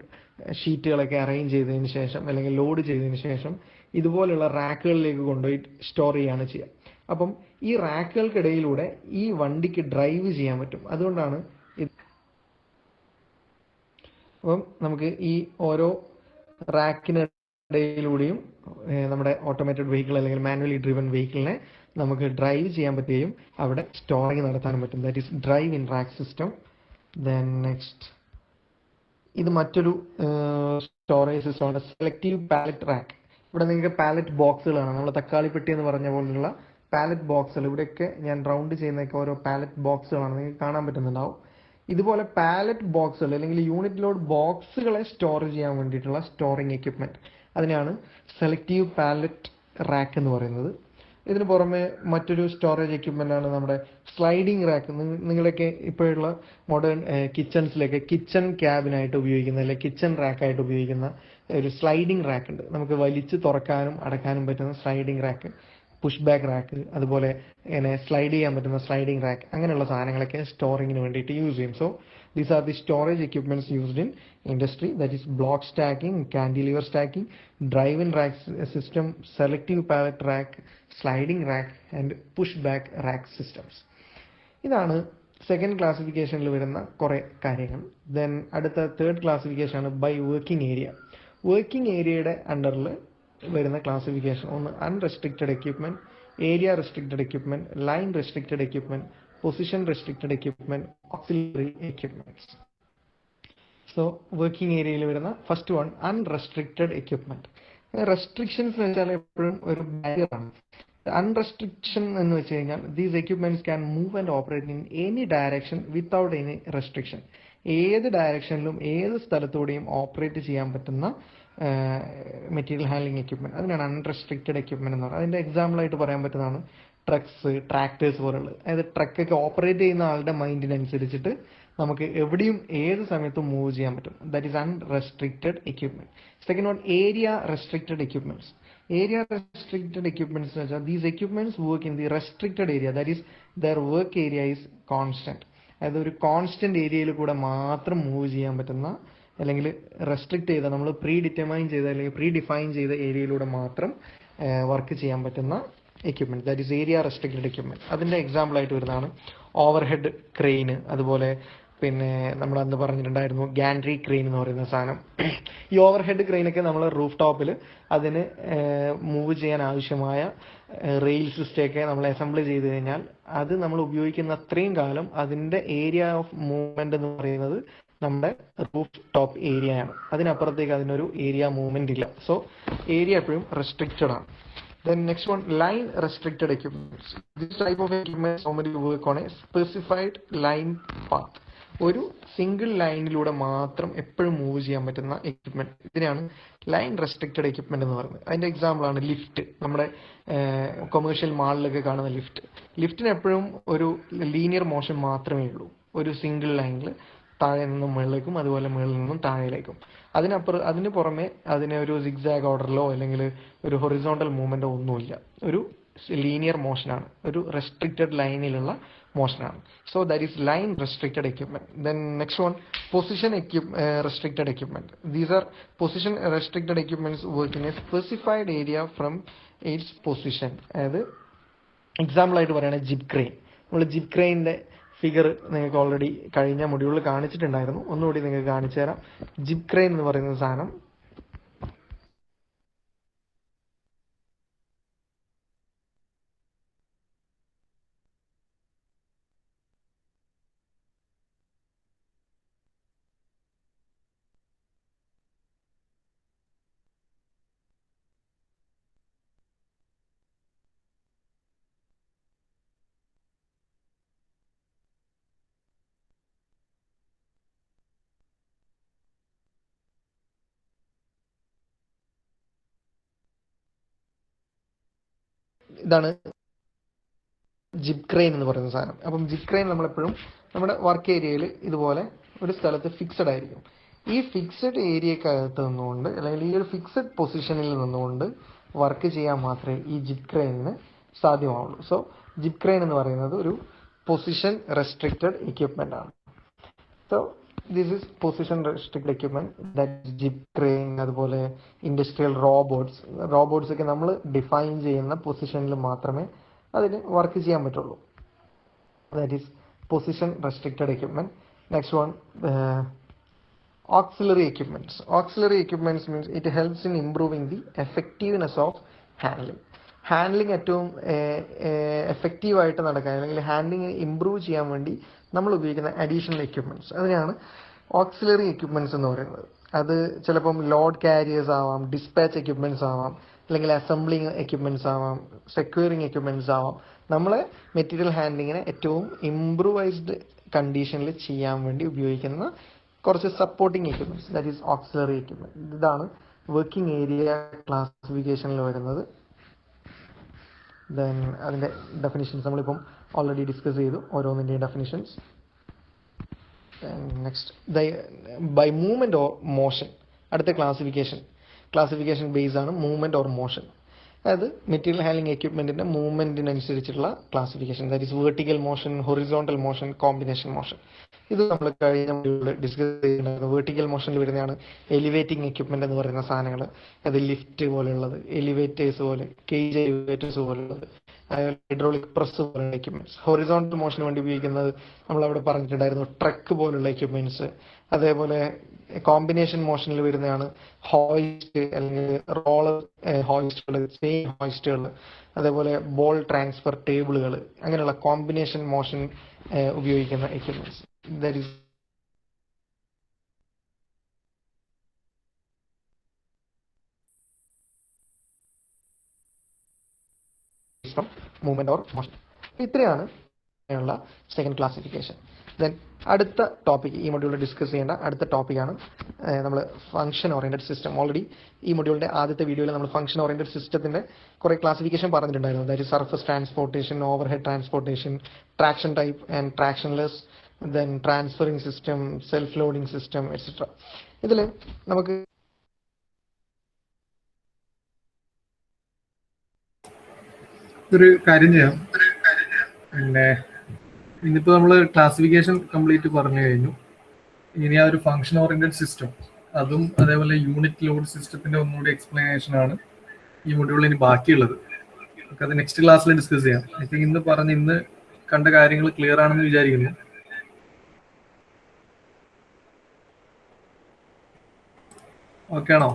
ഷീറ്റുകളൊക്കെ അറേഞ്ച് ചെയ്തതിന് ശേഷം അല്ലെങ്കിൽ ലോഡ് ചെയ്തതിന് ശേഷം ഇതുപോലെയുള്ള റാക്കുകളിലേക്ക് കൊണ്ടുപോയി സ്റ്റോർ ചെയ്യുകയാണ് ചെയ്യുക. അപ്പം ഈ റാക്കുകൾക്കിടയിലൂടെ ഈ വണ്ടിക്ക് ഡ്രൈവ് ചെയ്യാൻ പറ്റും. അതുകൊണ്ടാണ് അപ്പം നമുക്ക് ഈ ഓരോ റാക്കിനിടയിലൂടെയും നമ്മുടെ ഓട്ടോമേറ്റഡ് വെഹിക്കിൾ അല്ലെങ്കിൽ മാനുവലി ഡ്രിവൺ വെഹിക്കിളിനെ നമുക്ക് ഡ്രൈവ് ചെയ്യാൻ പറ്റുകയും അവിടെ സ്റ്റോറിങ് നടത്താനും പറ്റും. That is drive in rack system. Then next ഇത് മറ്റൊരു സ്റ്റോറേജ് സിസ്റ്റമാണ് സെലക്റ്റീവ് പാലറ്റ് റാക്ക്. ഇവിടെ നിങ്ങൾക്ക് പാലറ്റ് ബോക്സുകളാണ്, നമ്മൾ തക്കാളി പെട്ടി എന്ന് പറഞ്ഞ പോലുള്ള പാലറ്റ് ബോക്സുകൾ. ഇവിടെയൊക്കെ ഞാൻ റൗണ്ട് ചെയ്യുന്നതൊക്കെ ഓരോ പാലറ്റ് ബോക്സുകളാണ്, നിങ്ങൾക്ക് കാണാൻ പറ്റുന്നുണ്ടാവും. ഇതുപോലെ പാലറ്റ് ബോക്സുകൾ അല്ലെങ്കിൽ യൂണിറ്റ് ലോഡ് ബോക്സുകളെ സ്റ്റോർ ചെയ്യാൻ വേണ്ടിയിട്ടുള്ള സ്റ്റോറിങ് എക്യുപ്മെൻറ്റ്, അതിനാണ് സെലക്റ്റീവ് പാലറ്റ് റാക്ക് എന്ന് പറയുന്നത്. ഇതിന് പുറമെ മറ്റൊരു സ്റ്റോറേജ് എക്യുപ്മെൻ്റ് ആണ് നമ്മുടെ സ്ലൈഡിംഗ് റാക്ക്. നിങ്ങളൊക്കെ ഇപ്പോഴുള്ള മോഡേൺ കിച്ചൺസിലൊക്കെ കിച്ചൺ ക്യാബിനായിട്ട് ഉപയോഗിക്കുന്ന അല്ലെങ്കിൽ കിച്ചൺ റാക്കായിട്ട് ഉപയോഗിക്കുന്ന ഒരു സ്ലൈഡിംഗ് റാക്ക് ഉണ്ട്. നമുക്ക് വലിച്ച് തുറക്കാനും അടക്കാനും പറ്റുന്ന sliding rack, push back rack, അതുപോലെ ഇങ്ങനെ സ്ലൈഡ് ചെയ്യാൻ പറ്റുന്ന സ്ലൈഡിംഗ് റാക്ക്, അങ്ങനെയുള്ള സാധനങ്ങളൊക്കെ സ്റ്റോറിങ്ങിന് വേണ്ടിയിട്ട് യൂസ് ചെയ്യും. So these are the storage equipments used in industry. That is block stacking, cantilever stacking, drive in rack system, selective pallet rack, sliding rack and push back rack systems. ഇതാണ് second ക്ലാസിഫിക്കേഷനിൽ വരുന്ന കുറേ കാര്യങ്ങൾ. Then അടുത്ത third classification ആണ് by working area. Working ഏരിയയുടെ അണ്ടറിൽ വരുന്ന ക്ലാസിഫിക്കേഷൻ ഒന്ന് unrestricted equipment, area restricted equipment, line restricted equipment, position restricted equipment, auxiliary equipments. So working ഏരിയയിൽ വരുന്ന first one unrestricted equipment. Restrictions എന്ന് വെച്ചാൽ എപ്പോഴും ഒരു ബാരിയർ ആണ്. അൺറെസ്ട്രിക്ഷൻ എന്ന് വെച്ച് കഴിഞ്ഞാൽ these equipments can move and operate in any direction without any restriction. ഏത് ഡയറക്ഷനിലും ഏത് സ്ഥലത്തൂടെയും ഓപ്പറേറ്റ് ചെയ്യാൻ പറ്റുന്ന മെറ്റീരിയൽ ഹാൻഡ്ലിംഗ് എക്യുപ്മെന്റ്, അതിനാണ് അൺറെസ്ട്രിക്റ്റഡ് എക്യുപ്മെന്റ് എന്ന് പറയുന്നത്. അതിന്റെ എക്സാമ്പിൾ ആയിട്ട് പറയാൻ പറ്റുന്നതാണ് ട്രക്സ്, ട്രാക്ടേഴ്സ് പോലുള്ളത്. അതായത് ട്രക്കൊക്കെ ഓപ്പറേറ്റ് ചെയ്യുന്ന ആളുടെ മൈൻഡിനനുസരിച്ചിട്ട് നമുക്ക് എവിടെയും ഏത് സമയത്തും മൂവ് ചെയ്യാൻ പറ്റും. That is unrestricted equipment. Second one area restricted equipments. Area restricted equipments എന്ന് വെച്ചാൽ these equipments work in the restricted area, that is there work area is constant. അതായത് ഒരു കോൺസ്റ്റന്റ് ഏരിയയിൽ കൂടെ മാത്രം മൂവ് ചെയ്യാൻ പറ്റുന്ന അല്ലെങ്കിൽ റെസ്ട്രിക്ട് ചെയ്ത, നമ്മൾ പ്രീ ഡിറ്റർമൈൻ ചെയ്ത അല്ലെങ്കിൽ പ്രീ ഡിഫൈൻ ചെയ്ത ഏരിയയിലൂടെ മാത്രം വർക്ക് ചെയ്യാൻ പറ്റുന്ന equipment, that is area restricted equipment. അതിന്റെ എക്സാമ്പിൾ ആയിട്ട് വരുന്നതാണ് ഓവർ ഹെഡ് ക്രെയിൻ, അതുപോലെ പിന്നെ നമ്മൾ അന്ന് പറഞ്ഞിട്ടുണ്ടായിരുന്നു ഗാൻട്രി ക്രെയിൻ എന്ന് പറയുന്ന സാധനം. ഈ ഓവർ ഹെഡ് ക്രെയിനൊക്കെ നമ്മൾ റൂഫ് ടോപ്പിൽ അതിന് മൂവ് ചെയ്യാൻ ആവശ്യമായ റെയിൽ സിസ്റ്റമൊക്കെ നമ്മൾ അസംബിൾ ചെയ്ത് കഴിഞ്ഞാൽ അത് നമ്മൾ ഉപയോഗിക്കുന്ന അത്രയും കാലം അതിൻ്റെ ഏരിയ ഓഫ് മൂവ്മെന്റ് എന്ന് പറയുന്നത് നമ്മുടെ റൂഫ് ടോപ്പ് ഏരിയ ആണ്. അതിനപ്പുറത്തേക്ക് അതിനൊരു ഏരിയ മൂവ്മെന്റ് ഇല്ല. സോ ഏരിയ എപ്പോഴും റെസ്ട്രിക്റ്റഡ് ആണ്. Then next one, line restricted equipments. This type of equipment normally work on a specified line path. ഒരു സിംഗിൾ ലൈനിലൂടെ മാത്രം എപ്പോഴും മൂവ് ചെയ്യാൻ പറ്റുന്ന എക്യുപ്മെന്റ്, ഇതിനാണ് ലൈൻ റെസ്ട്രിക്റ്റഡ് എക്യുപ്മെന്റ് എന്ന് പറയുന്നത്. അതിന്റെ എക്സാമ്പിൾ ആണ് ലിഫ്റ്റ്. നമ്മുടെ കൊമേഴ്ഷ്യൽ മാളിലൊക്കെ കാണുന്ന ലിഫ്റ്റ്. ലിഫ്റ്റിന് എപ്പോഴും ഒരു ലീനിയർ മോഷൻ മാത്രമേ ഉള്ളൂ ഒരു സിംഗിൾ ലൈനിൽ. താഴെ നിന്നും മുകളിലേക്കും അതുപോലെ മുകളിൽ നിന്നും താഴേലേക്കും. അതിന് പുറമെ അതിന് ഒരു സിഗ്സാഗ് ഓർഡറിലോ അല്ലെങ്കിൽ ഒരു ഹൊറിസോണ്ടൽ മൂവ്മെന്റോ ഒന്നുമില്ല. ഒരു ലീനിയർ മോഷനാണ്, ഒരു റെസ്ട്രിക്റ്റഡ് ലൈനിലുള്ള മോഷനാണ്. So that is line restricted equipment. Then next one, position restricted equipment. These are position restricted equipments work in a specified area from its position. അതായത് എക്സാമ്പിൾ ആയിട്ട് പറയുകയാണെങ്കിൽ ജിപ്പ് ക്രെയിൻ. നമ്മൾ ജിപ്പ് ക്രെയിനിന്റെ figure നിങ്ങൾക്ക് already കഴിഞ്ഞ മൊഡ്യൂളിൽ കാണിച്ചിട്ടുണ്ടായിരുന്നു. ഒന്നുകൂടി നിങ്ങൾക്ക് കാണിച്ചു തരാം. ജിപ്പ് ക്രെയിൻ എന്ന് പറയുന്ന സാധനം ഇതാണ് ജിപ്പ് ക്രെയിൻ എന്ന് പറയുന്ന സാധനം. അപ്പം ജിപ്പ് ക്രെയിൻ നമ്മളെപ്പോഴും നമ്മുടെ വർക്ക് ഏരിയയിൽ ഇതുപോലെ ഒരു സ്ഥലത്ത് ഫിക്സഡ് ആയിരിക്കും. ഈ ഫിക്സഡ് ഏരിയക്കകത്ത് നിന്നുകൊണ്ട് അല്ലെങ്കിൽ ഈ ഒരു ഫിക്സഡ് പൊസിഷനിൽ നിന്നുകൊണ്ട് വർക്ക് ചെയ്യാൻ മാത്രമേ ഈ ജിപ്പ് ക്രെയിനിന് സാധ്യമാവുള്ളൂ. സോ ജിപ്പ് ക്രെയിൻ എന്ന് പറയുന്നത് ഒരു പൊസിഷൻ റെസ്ട്രിക്റ്റഡ് എക്യുപ്മെന്റ് ആണ്. So this is position restricted equipment, that zip crane. അതുപോലെ ഇൻഡസ്ട്രിയൽ റോബോട്ട്സ് ഒക്കെ നമ്മൾ ഡിഫൈൻ ചെയ്യുന്ന പൊസിഷനിൽ മാത്രമേ അതിന് വർക്ക് ചെയ്യാൻ പറ്റുള്ളൂ. That is position restricted equipment. Next one, auxiliary equipments. Auxiliary equipments means it helps in improving the effectiveness of handling. Handling ഏറ്റവും എഫക്റ്റീവായിട്ട് നടക്കാൻ അല്ലെങ്കിൽ ഹാൻഡ്ലിംഗ് ഇമ്പ്രൂവ് ചെയ്യാൻ വേണ്ടി നമ്മൾ ഉപയോഗിക്കുന്ന അഡീഷണൽ എക്യുപ്മെന്റ്സ്, അതിനാണ് ഓക്സിലറി എക്യുപ്മെന്റ്സ് എന്ന് പറയുന്നത്. അത് ചിലപ്പം ലോഡ് കാരിയേഴ്സ് ആവാം, ഡിസ്പാച്ച് എക്യുപ്മെന്റ്സ് ആവാം, അല്ലെങ്കിൽ അസംബ്ലിങ് എക്യുപ്മെന്റ്സ് ആവാം, സെക്യൂറിങ് എക്യുപ്മെന്റ്സ് ആവാം. നമ്മളെ മെറ്റീരിയൽ ഹാൻഡ്ലിങ്ങിനെ ഏറ്റവും ഇംപ്രൂവൈസ്ഡ് കണ്ടീഷനിൽ ചെയ്യാൻ വേണ്ടി ഉപയോഗിക്കുന്ന കുറച്ച് supporting equipments, that is auxiliary equipment. ഇതാണ് വർക്കിംഗ് ഏരിയ ക്ലാസിഫിക്കേഷനിൽ വരുന്നത്. ദെൻ അതിൻ്റെ ഡെഫിനിഷൻസ് നമ്മളിപ്പം ഓൾറെഡി ഡിസ്കസ് ചെയ്തു, ഓരോന്നിൻ്റെയും definitions. Next, by movement or motion. അടുത്ത ക്ലാസിഫിക്കേഷൻ ബേസ് ആണ് മൂവ്മെന്റ് ഓർ മോഷൻ. അതായത് മെറ്റീരിയൽ ഹാൻഡ്ലിംഗ് എക്യുപ്മെന്റിന്റെ മൂവ്മെന്റിനനുസരിച്ചുള്ള classification, that is vertical motion, horizontal motion, combination motion. ഇത് നമ്മൾ കഴിഞ്ഞ ഡിസ്കസ് ചെയ്യുന്നുണ്ടായിരുന്നു. വെർട്ടിക്കൽ മോഷനിൽ വരുന്നതാണ് എലിവേറ്റിംഗ് എക്യുപ്മെന്റ് എന്ന് പറയുന്ന സാധനങ്ങൾ. അത് ലിഫ്റ്റ് പോലെയുള്ളത്, എലിവേറ്റേഴ്സ് പോലെ, കേജ് എലിവേറ്റേഴ്സ് പോലുള്ളത്, ഹൈഡ്രോളിക് പ്രസ് പോലുള്ള എക്യുപ്മെന്റ്സ്. ഹൊറിസോണ്ടൽ മോഷന് വേണ്ടി ഉപയോഗിക്കുന്നത് നമ്മളവിടെ പറഞ്ഞിട്ടുണ്ടായിരുന്നു, ട്രക്ക് പോലുള്ള എക്യുപ്മെന്റ്സ്. അതേപോലെ കോമ്പിനേഷൻ മോഷനിൽ വരുന്നതാണ് ഹോയിസ്റ്റ് അല്ലെങ്കിൽ റോളർ ഹോയിസ്റ്റുകൾ, ചെയിൻ ഹോയിസ്റ്റുകൾ, അതേപോലെ ബോൾ ട്രാൻസ്ഫർ ടേബിളുകൾ, അങ്ങനെയുള്ള കോമ്പിനേഷൻ മോഷൻ ഉപയോഗിക്കുന്ന equipments. That is movement or motion. ഇത്രയാണ് ഉള്ള സെക്കൻഡ് ക്ലാസിഫിക്കേഷൻ. ദെൻ അടുത്ത ടോപ്പിക്, ഈ മൊഡ്യൂളിൽ ഡിസ്കസ് ചെയ്യേണ്ട അടുത്ത ടോപ്പിക്കാണ് നമ്മൾ ഫംഗ്ഷൻ ഓറിയന്റഡ് സിസ്റ്റം. ഓൾറെഡി ഈ മൊഡ്യൂളിന്റെ ആദ്യത്തെ വീഡിയോയിൽ നമ്മൾ ഫംഗ്ഷൻ ഓറിയന്റഡ് സിസ്റ്റത്തിന്റെ കുറെ ക്ലാസിഫിക്കേഷൻ പറഞ്ഞിട്ടുണ്ടായിരുന്നു. അതായത് surface transportation, overhead transportation, traction type and tractionless, then transferring system, self loading system, etcetera. ഇതിൽ നമുക്ക് ഒരു കാര്യം ചെയ്യാം. പിന്നെ ഇന്നിപ്പോൾ നമ്മൾ ക്ലാസിഫിക്കേഷൻ കംപ്ലീറ്റ് പറഞ്ഞു കഴിഞ്ഞു. ഇനി ആ ഒരു ഫംഗ്ഷൻ ഓറിയന്റഡ് സിസ്റ്റം, അതും അതേപോലെ യൂണിറ്റ് ലോഡ് സിസ്റ്റത്തിന്റെ ഒന്നുകൂടി എക്സ്പ്ലനേഷൻ ആണ് ഈ മൊഡ്യൂളിൽ ഇനി ബാക്കിയുള്ളത്. നമുക്ക് അത് നെക്സ്റ്റ് ക്ലാസ്സിൽ ഡിസ്കസ് ചെയ്യാം. ഐ തിങ്ക് ഇന്ന് കണ്ട കാര്യങ്ങൾ ക്ലിയർ ആണെന്ന് വിചാരിക്കുന്നു. ഓക്കെ ആണോ?